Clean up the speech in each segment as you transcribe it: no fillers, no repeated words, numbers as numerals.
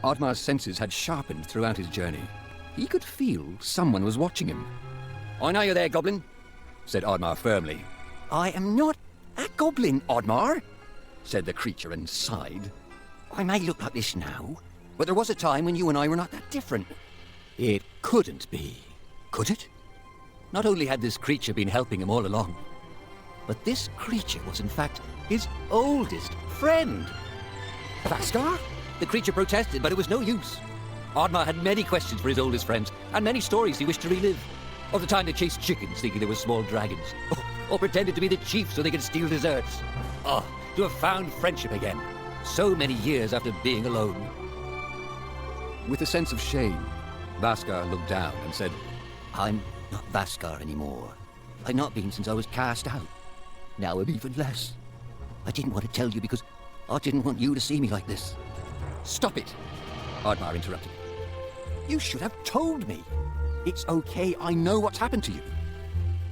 Oddmar's senses had sharpened throughout his journey. He could feel someone was watching him. "I know you're there, goblin," said Oddmar firmly. "I am not a goblin, Oddmar," said the creature and sighed. "I may look like this now, but there was a time when you and I were not that different." It couldn't be, could it? Not only had this creature been helping him all along, but this creature was in fact his oldest friend. Vaskar? The creature protested, but it was no use. Oddmar had many questions for his oldest friends, and many stories he wished to relive. Of the time they chased chickens thinking they were small dragons, or pretended to be the chief so they could steal desserts. Oh, to have found friendship again, so many years after being alone. With a sense of shame, Vaskar looked down and said, "I'm not Vaskar anymore. I've not been since I was cast out. Now I'm even less. I didn't want to tell you because I didn't want you to see me like this." "Stop it," Oddmar interrupted. "You should have told me. It's okay, I know what's happened to you.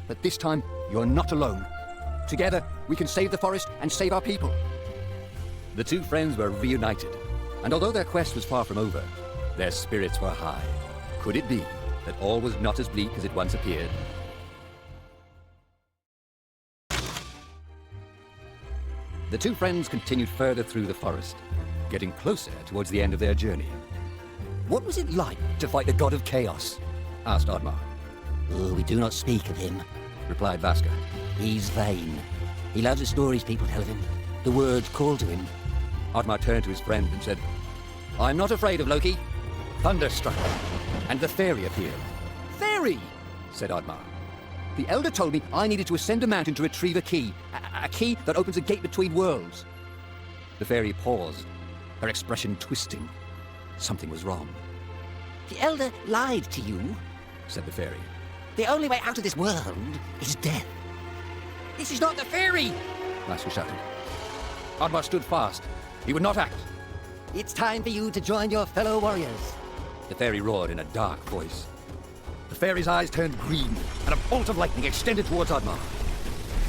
But this time, you're not alone. Together, we can save the forest and save our people." The two friends were reunited, and although their quest was far from over, their spirits were high. Could it be that all was not as bleak as it once appeared? The two friends continued further through the forest, getting closer towards the end of their journey. "What was it like to fight the god of chaos?" asked Oddmar. "Oh, we do not speak of him," replied Vaskar. "He's vain. He loves the stories people tell of him, the words called to him." Oddmar turned to his friend and said, "I'm not afraid of Loki." Thunder struck, and the fairy appeared. "Fairy!" said Oddmar. "The elder told me I needed to ascend a mountain to retrieve a key, a key that opens a gate between worlds." The fairy paused, her expression twisting. Something was wrong. "The elder lied to you," said the fairy. "The only way out of this world is death." "This is not the fairy!" Vaskar shouted. Oddmar stood fast. He would not act. "It's time for you to join your fellow warriors," the fairy roared in a dark voice. The fairy's eyes turned green, and a bolt of lightning extended towards Oddmar.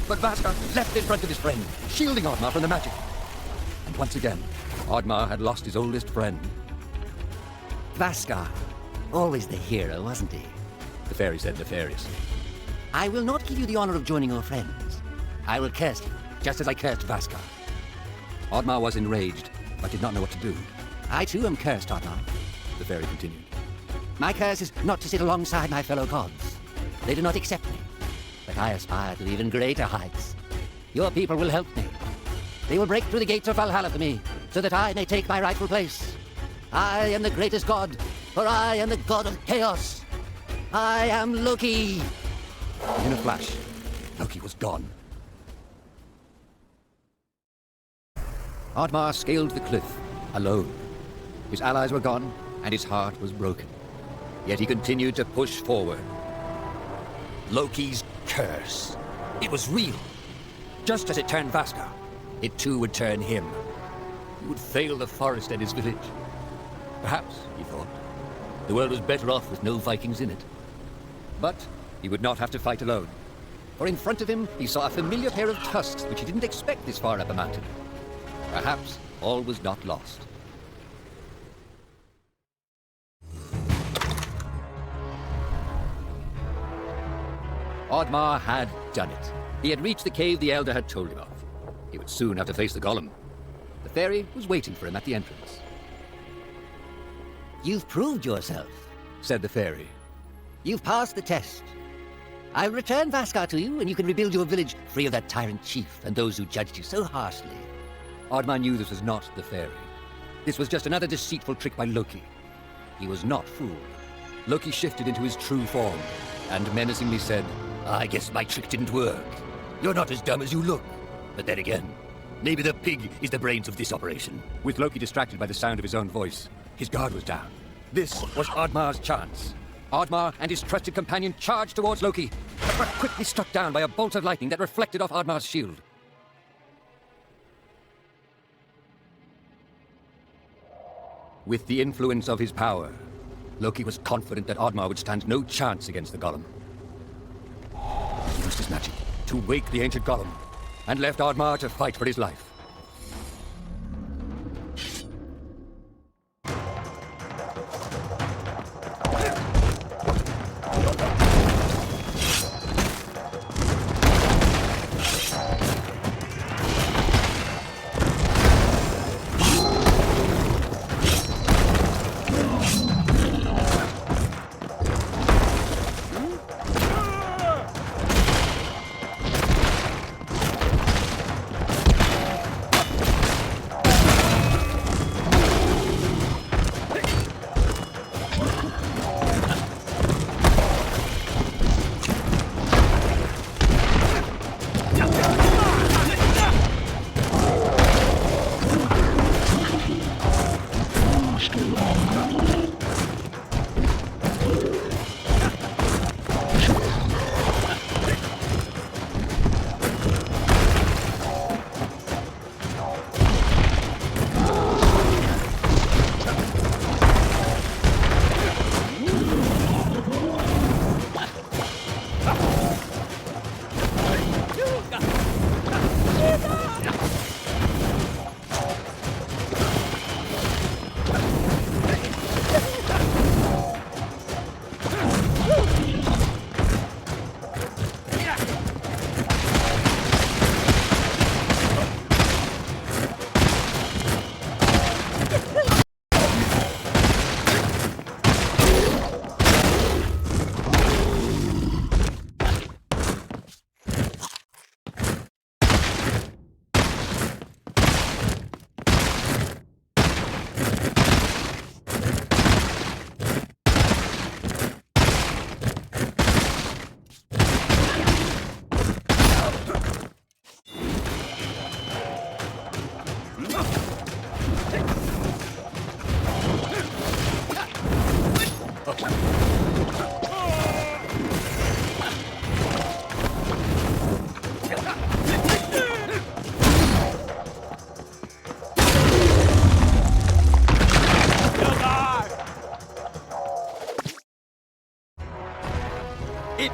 But Vaskar leapt in front of his friend, shielding Oddmar from the magic. And once again, Oddmar had lost his oldest friend. "Vaskar, always the hero, wasn't he?" the fairy said nefariously. "I will not give you the honor of joining your friends. I will curse you, just as I cursed Vaskar." Oddmar was enraged, but did not know what to do. "I too am cursed, Oddmar," the fairy continued. "My curse is not to sit alongside my fellow gods. They do not accept me, but I aspire to even greater heights. Your people will help me. They will break through the gates of Valhalla for me, so that I may take my rightful place. I am the greatest god, for I am the god of chaos. I am Loki." In a flash, Loki was gone. Oddmar scaled the cliff, alone. His allies were gone, and his heart was broken. Yet he continued to push forward. Loki's curse. It was real. Just as it turned Vaskar, it too would turn him. He would fail the forest and his village. Perhaps, he thought, the world was better off with no Vikings in it. But he would not have to fight alone. For in front of him, he saw a familiar pair of tusks which he didn't expect this far up a mountain. Perhaps all was not lost. Oddmar had done it. He had reached the cave the elder had told him of. He would soon have to face the golem. The fairy was waiting for him at the entrance. "You've proved yourself," said the fairy. "You've passed the test. I'll return Vaskar to you, and you can rebuild your village free of that tyrant chief and those who judged you so harshly." Oddmar knew this was not the fairy. This was just another deceitful trick by Loki. He was not fooled. Loki shifted into his true form, and menacingly said, "I guess my trick didn't work. You're not as dumb as you look. But then again, maybe the pig is the brains of this operation." With Loki distracted by the sound of his own voice, his guard was down. This was Oddmar's chance. Oddmar and his trusted companion charged towards Loki, but were quickly struck down by a bolt of lightning that reflected off Oddmar's shield. With the influence of his power, Loki was confident that Oddmar would stand no chance against the golem. He used his magic to wake the ancient golem, and left Oddmar to fight for his life.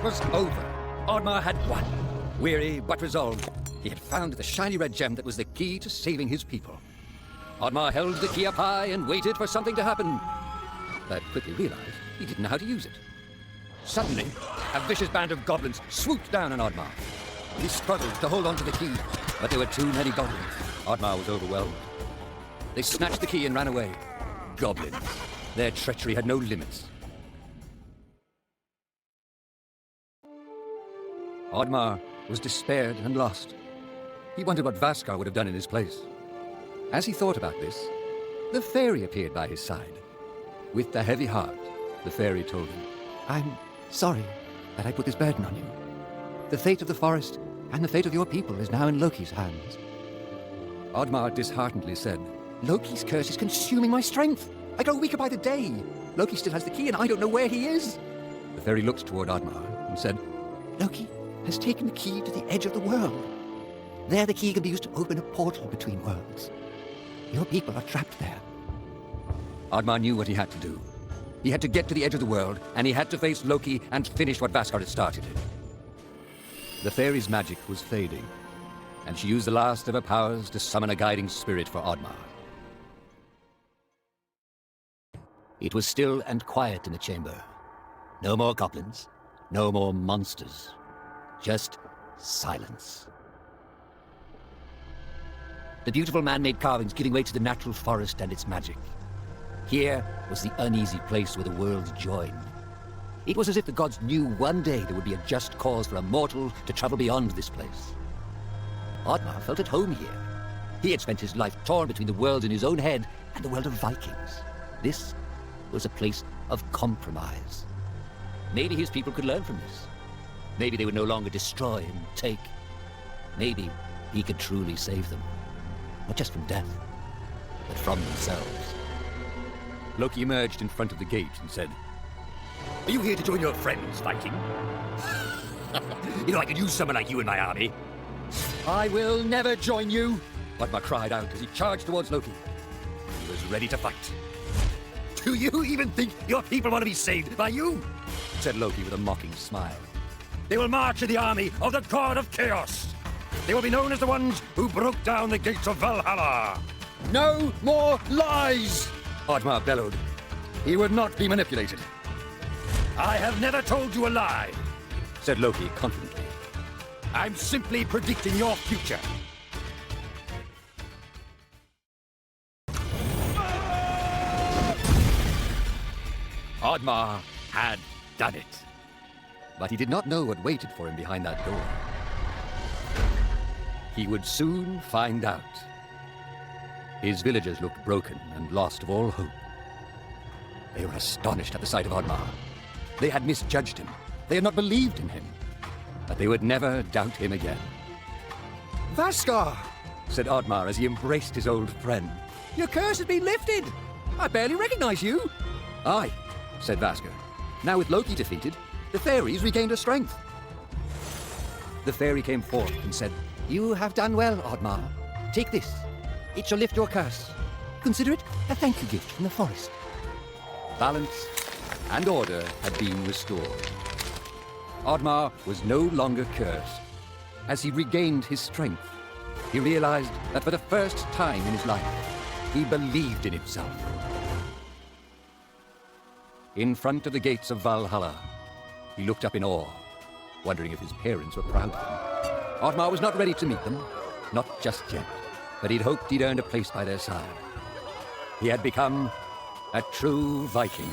was over. Oddmar had won. Weary but resolved, he had found the shiny red gem that was the key to saving his people. Oddmar held the key up high and waited for something to happen, but quickly realized he didn't know how to use it. Suddenly, a vicious band of goblins swooped down on Oddmar. He struggled to hold on to the key, but there were too many goblins. Oddmar was overwhelmed. They snatched the key and ran away. Goblins. Their treachery had no limits. Oddmar was despaired and lost. He wondered what Vaskar would have done in his place. As he thought about this, the fairy appeared by his side. With a heavy heart, the fairy told him, "I'm sorry that I put this burden on you. The fate of the forest and the fate of your people is now in Loki's hands." Oddmar disheartenedly said, "Loki's curse is consuming my strength. I grow weaker by the day. Loki still has the key and I don't know where he is." The fairy looked toward Oddmar and said, "Loki has taken the key to the edge of the world. There the key can be used to open a portal between worlds. Your people are trapped there." Oddmar knew what he had to do. He had to get to the edge of the world, and he had to face Loki and finish what Vaskar had started. The fairy's magic was fading, and she used the last of her powers to summon a guiding spirit for Oddmar. It was still and quiet in the chamber. No more goblins, no more monsters. Just silence. The beautiful man-made carvings giving way to the natural forest and its magic. Here was the uneasy place where the worlds joined. It was as if the gods knew one day there would be a just cause for a mortal to travel beyond this place. Oddmar felt at home here. He had spent his life torn between the worlds in his own head and the world of Vikings. This was a place of compromise. Maybe his people could learn from this. Maybe they would no longer destroy and take. Maybe he could truly save them. Not just from death, but from themselves. Loki emerged in front of the gate and said, "Are you here to join your friends, Viking? You know I could use someone like you in my army." "I will never join you," Oddmar cried out as he charged towards Loki. He was ready to fight. "Do you even think your people want to be saved by you?" said Loki with a mocking smile. "They will march in the army of the god of chaos. They will be known as the ones who broke down the gates of Valhalla." "No more lies!" Oddmar bellowed. He would not be manipulated. "I have never told you a lie," said Loki confidently. "I'm simply predicting your future." Oddmar had done it. But he did not know what waited for him behind that door. He would soon find out. His villagers looked broken and lost of all hope. They were astonished at the sight of Oddmar. They had misjudged him. They had not believed in him. But they would never doubt him again. "Vaskar," said Oddmar as he embraced his old friend. "Your curse has been lifted. I barely recognize you." "Aye," said Vaskar. "Now with Loki defeated, the fairies regained their strength." The fairy came forth and said, "You have done well, Oddmar. Take this. It shall lift your curse. Consider it a thank you gift from the forest." Balance and order had been restored. Oddmar was no longer cursed. As he regained his strength, he realized that for the first time in his life, he believed in himself. In front of the gates of Valhalla, he looked up in awe, wondering if his parents were proud of him. Oddmar was not ready to meet them, not just yet, but he'd hoped he'd earned a place by their side. He had become a true Viking.